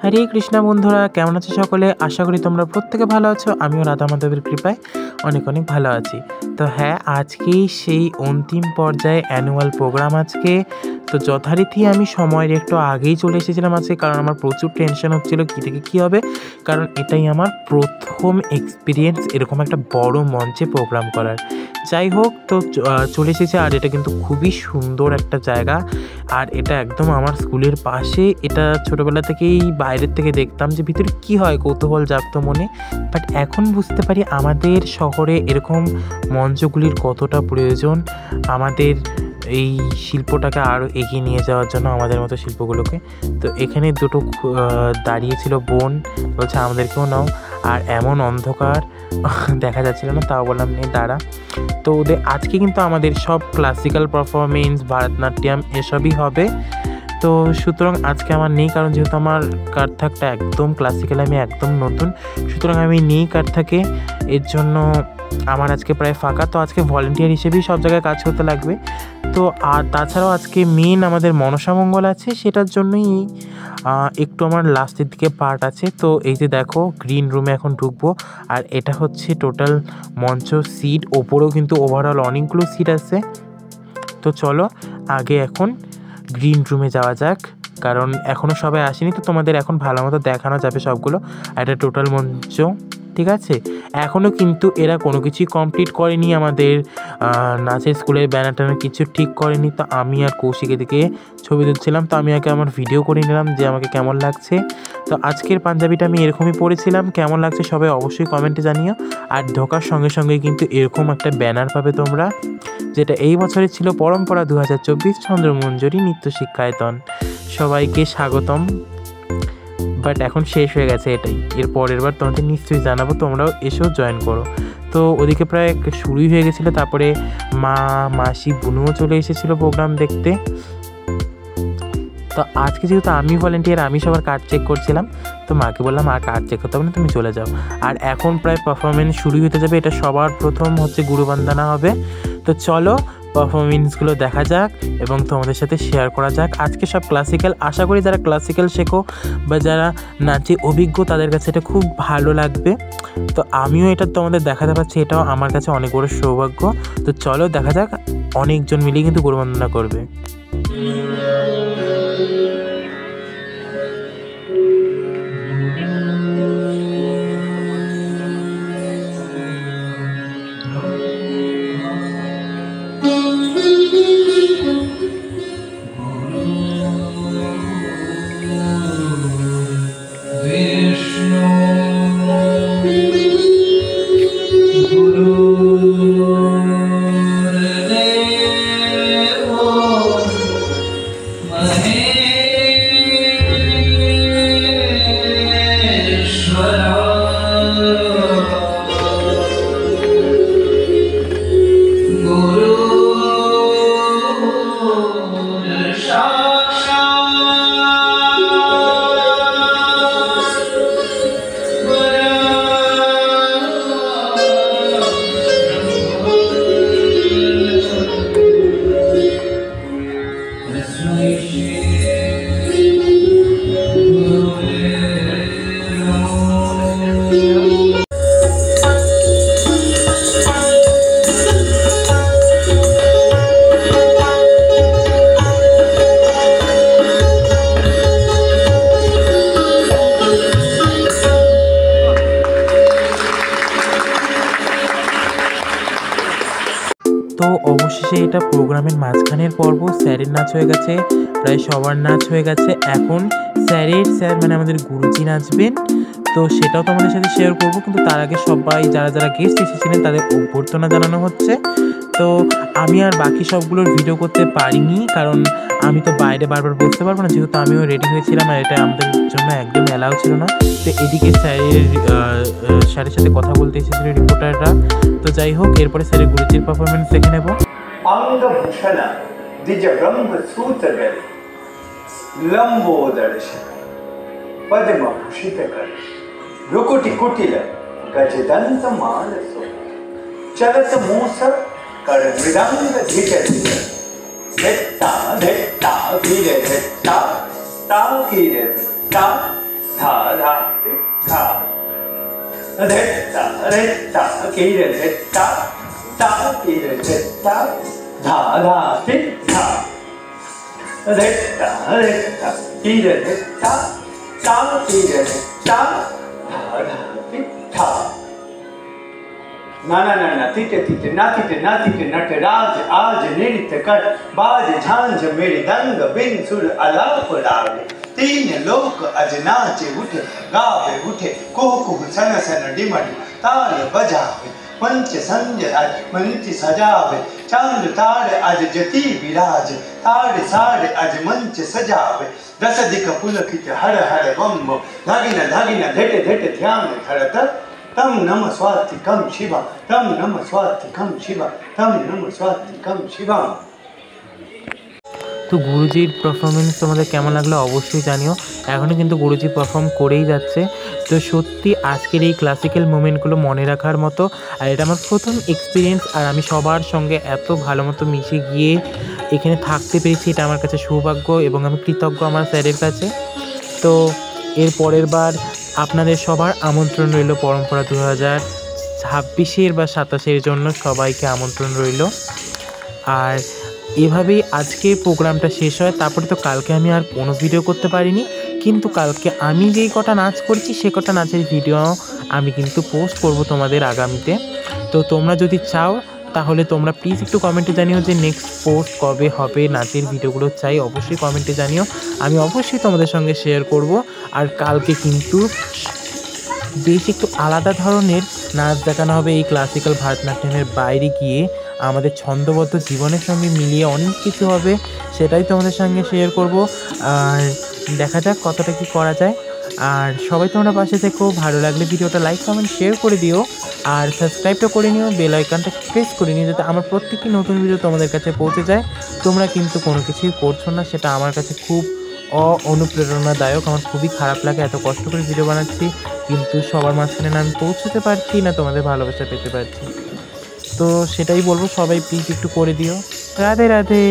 হরে কৃষ্ণা বন্ধুরা, কেমন আছো সকলে? আশা করি তোমরা প্রত্যেকে ভালো আছো। আমিও রাধা মাধবের কৃপায় অনেক অনেক ভালো আছি। তো হ্যাঁ, আজকেই সেই অন্তিম পর্যায়ে অ্যানুয়াল প্রোগ্রাম আজকে। তো যথারীতি আমি সময়ের একটু আগেই চলে এসেছিলাম আজকে, কারণ আমার প্রচুর টেনশন হচ্ছিলো কী থেকে কী হবে, কারণ এটাই আমার প্রথম এক্সপিরিয়েন্স এরকম একটা বড় মঞ্চে প্রোগ্রাম করার। যাই হোক, তো চলে এসেছে। আর এটা কিন্তু খুবই সুন্দর একটা জায়গা, আর এটা একদম আমার স্কুলের পাশে। এটা ছোটোবেলা থেকেই বাইরের থেকে দেখতাম যে ভিতরে কী হয়, কৌতূহল জাগতো মনে। বাট এখন বুঝতে পারি আমাদের শহরে এরকম মঞ্চগুলির কতটা প্রয়োজন আমাদের এই শিল্পটাকে আরও এগিয়ে নিয়ে যাওয়ার জন্য, আমাদের মতো শিল্পগুলোকে। তো এখানে দুটো দাঁড়িয়েছিল বোন, বলছে আমাদেরকেও নাও। আর এমন অন্ধকার দেখা যাচ্ছিল না, তাও বললাম নেই দাঁড়া। তো ওদের আজকে কিন্তু আমাদের সব ক্লাসিক্যাল পারফরমেন্স, ভারতনাট্যম এসবই হবে। তো সুতরাং আজকে আমার নেই, কারণ যেহেতু আমার কার্থাকটা একদম ক্লাসিক্যাল, আমি একদম নতুন, সুতরাং আমি নেই কার্থাকে। এর জন্য আমার আজকে প্রায় ফাঁকা। তো আজকে ভলেন্টিয়ার হিসেবেই সব জায়গায় কাজ করতে লাগবে। তো আর তাছাড়াও আজকে মেন আমাদের মনসা মঙ্গল আছে, সেটার জন্যই একটু আমার লাস্টের দিকে পার্ট আছে। তো এই যে দেখো, গ্রিন রুমে এখন ঢুকবো। আর এটা হচ্ছে টোটাল মঞ্চ সিট, ওপরেও কিন্তু ওভারঅল অনেকগুলো সিট আছে। তো চলো আগে এখন গ্রিন রুমে যাওয়া যাক, কারণ এখনও সবাই আসেনি। তো তোমাদের এখন ভালো মতো দেখানো যাবে সবগুলো। আর এটা টোটাল মঞ্চ, ঠিক আছে। এখনও কিন্তু এরা কোনো কিছুই কমপ্লিট করেনি, আমাদের নাচের স্কুলের ব্যানার ট্যানার কিছু ঠিক করেনি। তো আমি আর কৌশিক এদিকে ছবি তুলছিলাম। তো আমি আগে আমার ভিডিও করে নিলাম যে আমাকে কেমন লাগছে। তো আজকের পাঞ্জাবিটা আমি এরকমই পরেছিলাম, কেমন লাগছে সবাই অবশ্যই কমেন্টে জানিও। আর ঢোকার সঙ্গে সঙ্গে কিন্তু এরকম একটা ব্যানার পাবে তোমরা, যেটা এই বছরে ছিল পরম্পরা 2024 চন্দ্রমঞ্জরি নৃত্য শিক্ষায়তন। সবাইকে স্বাগতম। বাট এখন শেষ হয়ে গেছে এটাই। এর পরের বার তোমাদের নিশ্চয়ই জানাবো, তোমরাও এসেও জয়েন করো। তো ওদিকে প্রায় শুরুই হয়ে গেছিলো। তারপরে মা, মাসি, বুনুও চলে এসেছিলো প্রোগ্রাম দেখতে। তো আজকে যেহেতু আমি ভলেন্টিয়ার, আমি সবার কার্ড চেক করছিলাম। তো মাকে বললাম আর কার্ড চেক করতে হবে না, তুমি চলে যাও। আর এখন প্রায় পারফরমেন্স শুরু হতে যাবে। এটা সবার প্রথম হচ্ছে গুরুবন্দনা হবে। তো চলো পারফরমেন্সগুলো দেখা যাক এবং তোমাদের সাথে শেয়ার করা যাক। আজকে সব ক্লাসিক্যাল, আশা করি যারা ক্লাসিক্যাল শেখো বা যারা নাচে অভিজ্ঞ তাদের কাছে এটা খুব ভালো লাগবে। তো আমিও এটা তোমাদের দেখাতে পারছি, এটাও আমার কাছে অনেক বড় সৌভাগ্য। তো চলো দেখা যাক, অনেকজন মিলেই কিন্তু গুরুবন্দনা করবে। তো অবশেষে এটা প্রোগ্রামের মাঝখানের পর্ব। স্যারের নাচ হয়ে গেছে, প্রায় সবার নাচ হয়ে গেছে। এখন স্যার মানে আমাদের গুরুজি নাচবেন। তো সেটাও তোমাদের সাথে শেয়ার করব, কিন্তু তার আগে সবাই যারা যারা গেস্ট এসেছিলেন তাদের অভ্যর্থনা জানানো হচ্ছে। তো আমি আর বাকি সবগুলোর ভিডিও করতে পারিনি, কারণ আমি তো বাইরে বারবার বসতে পারবো না, যেহেতু আমিও রেডি হয়েছিলাম আর এটা আমাদের জন্য একদম অ্যালাউ ছিল না। তো এদিকে স্যারের সাথে কথা বলতে এসেছিল রিপোর্টাররা। তো যাই হোক, এরপরে স্যারের গুরুজির পারফরমেন্স দেখে নেব। অঙ্গভূষণ দ্বিজ ব্রহ্মসূত্র লম্বোদর্শন পদ্মভূষিতকর ভ্রুকুটি কুটিল গজদন্ত মানস চলত मूस कर मृदंग धीरे धीरे धिट्टा धिट्टा धीरे धिट्टा ता धीरे धिट्टा धा धा टिप धा रेट्टा की रे रेट्टा ता की रे रेट्टा धा धा टिप धा रेट्टा की रे रेट्टा ता की रे रेट्टा धा धा टिप धा ना ना ना ना तीते तीते नातीते नातीते नटराज आज नृत्य कर बाज झांझ मेरी दंग बिन सुर अलाप लागे तीन लोक अज नाचे उठे गावे उठे कुह कुह सन सन डिमडी ताल बजावे पंच संजय आज मंच सजावे चांद तारे आज जती विराज तारे सारे आज मंच सजावे दस दिक पुलकित हर हर बम धागिन धागिन धेटे धेटे ध्यान धरत तम नम स्वातिकम शिवा तम नम स्वातिकम शिवा तम नम स्वातिकम शिवा। তো গুরুজির পারফরমেন্স তোমাদের কেমন লাগলো অবশ্যই জানিও। এখনও কিন্তু গুরুজি পারফর্ম করেই যাচ্ছে। তো সত্যি আজকের এই ক্লাসিক্যাল মোমেন্টগুলো মনে রাখার মতো, আর এটা আমার প্রথম এক্সপিরিয়েন্স, আর আমি সবার সঙ্গে এত ভালো মতো মিশে গিয়ে এখানে থাকতে পেরেছি, এটা আমার কাছে সৌভাগ্য এবং আমি কৃতজ্ঞ আমার স্যারের কাছে। তো এর পরের বার আপনাদের সবার আমন্ত্রণ রইল পরম্পরা 2026 বা 27 জন্য, সবাইকে আমন্ত্রণ রইল। আর এভাবেই আজকে প্রোগ্রামটা শেষ হয়। তারপরে তো কালকে আমি আর কোনো ভিডিও করতে পারিনি, কিন্তু কালকে আমি যেই কটা নাচ করছি সে কটা নাচের ভিডিও আমি কিন্তু পোস্ট করব তোমাদের আগামীতে। তো তোমরা যদি চাও তাহলে তোমরা প্লিজ একটু কমেন্টে জানিও যে নেক্সট পোস্ট কবে হবে, নাচের ভিডিওগুলো চাই অবশ্যই কমেন্টে জানিও, আমি অবশ্যই তোমাদের সঙ্গে শেয়ার করব। আর কালকে কিন্তু বেশ একটু আলাদা ধরনের নাচ দেখানো হবে এই ক্লাসিক্যাল ভারতনাট্যমের বাইরে গিয়ে, আমাদের ছন্দবদ্ধ জীবনের সঙ্গে মিলিয়ে অনেক কিছু হবে, সেটাই তোমাদের সঙ্গে শেয়ার করব। আর দেখা যাক কতটা কি করা যায়। আর সবাই তোমরা পাশে থেকো, ভালো লাগলে ভিডিওটা লাইক কমেন্ট শেয়ার করে দিও, আর সাবস্ক্রাইবটা করে নিও, বেল আইকনটা প্রেস করে নিও, যাতে আমার প্রত্যেকটি নতুন ভিডিও তোমাদের কাছে পৌঁছে যায়। তোমরা কিন্তু কোনো কিছুই করছো না, সেটা আমার কাছে খুব অনুপ্রেরণাদায়ক। আমার খুবই খারাপ লাগে, এত কষ্ট করে ভিডিও বানাচ্ছি কিন্তু সবার মাঝখানে না আমি পৌঁছতে পারছি না, তোমাদের ভালোবাসা পেতে পারছি। তো সেটাই বলবো, সবাই প্লিজ একটু করে দিও। রাধে রাধে।